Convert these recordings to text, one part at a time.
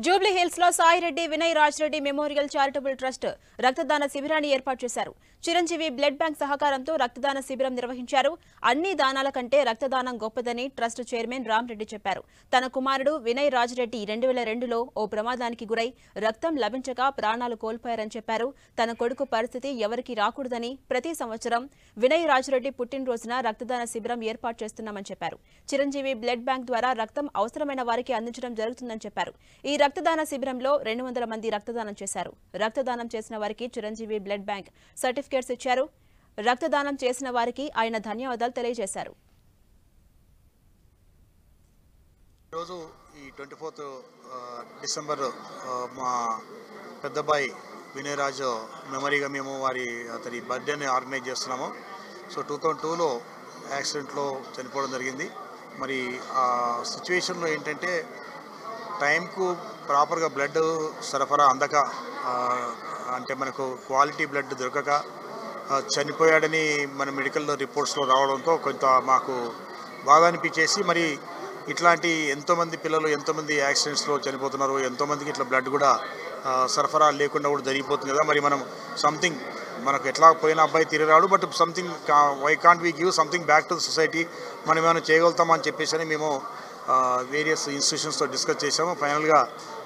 Jubilee hills లో Sai Reddy Vinay Raj Reddy memorial charitable trust రక్తదాన శిబిరాన్ని ఏర్పాటు చేశారు. చిరంజీవి బ్లడ్ బ్యాంక్ సహకారంతో రక్తదాన శిబిరం నిర్వహించారు. అన్ని దానాల కంటే రక్తదానం గొప్పదని ట్రస్ట్ చైర్మన్ రామ్ రెడ్డి చెప్పారు. తన కుమారుడు వినయ్ రాజ్ రెడ్డి 2002లో ఓ ప్రమాదానికి గురై రక్తం లభించక ప్రాణాలు కోల్పోయారని చెప్పారు. తన కొడుకు పరిస్థితి ఎవరికీ రాకూడదని ప్రతి సంవత్సరం వినయ్ రాజ్ రెడ్డి పుట్టినరోజున రక్తదాన శిబిరం ఏర్పాటు చేస్తున్నామని చెప్పారు. చిరంజీవి బ్లడ్ బ్యాంక్ ద్వారా రక్తం అవసరమైన వారికి అందించడం జరుగుతుందని చెప్పారు. ఈ రక్తదాన శిబిరంలో 200 మంది రక్తదానం చేశారు. రక్తదానం చేసిన వారికి చిరంజీవి బ్లడ్ బ్యాంక్ సర్టిఫికేట్స్ ఇచ్చారు. రక్తదానం చేసిన వారికి ఆయన ధన్యవాదాలు తెలియజేశారు. ఈరోజు ఈ 24th డిసెంబర్ మా పెద్దబ్బాయి వినయ్ రాజు మెమరీగా మేము అతని బర్త్డేని ఆర్గనైజ్ చేస్తున్నాము. సో 2002లో యాక్సిడెంట్లో చనిపోవడం జరిగింది. మరి ఆ సిచ్యువేషన్లో ఏంటంటే టైంకు ప్రాపర్గా బ్లడ్ సరఫరా అందక, అంటే మనకు క్వాలిటీ బ్లడ్ దొరకక చనిపోయాడని మన మెడికల్ రిపోర్ట్స్లో రావడంతో కొంత మాకు బాధ అనిపించేసి, మరి ఇట్లాంటి ఎంతోమంది పిల్లలు ఎంతోమంది యాక్సిడెంట్స్లో చనిపోతున్నారు, ఎంతోమందికి ఇట్లా బ్లడ్ కూడా సరఫరా లేకుండా కూడా జరిగిపోతుంది కదా. మరి మనం సంథింగ్ మనకు ఎట్లా పోయిన అబ్బాయి తిరిగాడు, but something why can't we give something back to the society, మనం ఏమైనా చేయగలుగుతామని చెప్పేసి మేము వేరియస్ ఇన్స్టిట్యూషన్స్తో డిస్కస్ చేసాము. ఫైనల్గా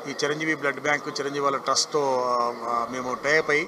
ఈ చిరంజీవి బ్లడ్ బ్యాంక్ చిరంజీవి వాళ్ళ ట్రస్ట్తో మేము టైప్ అయ్యి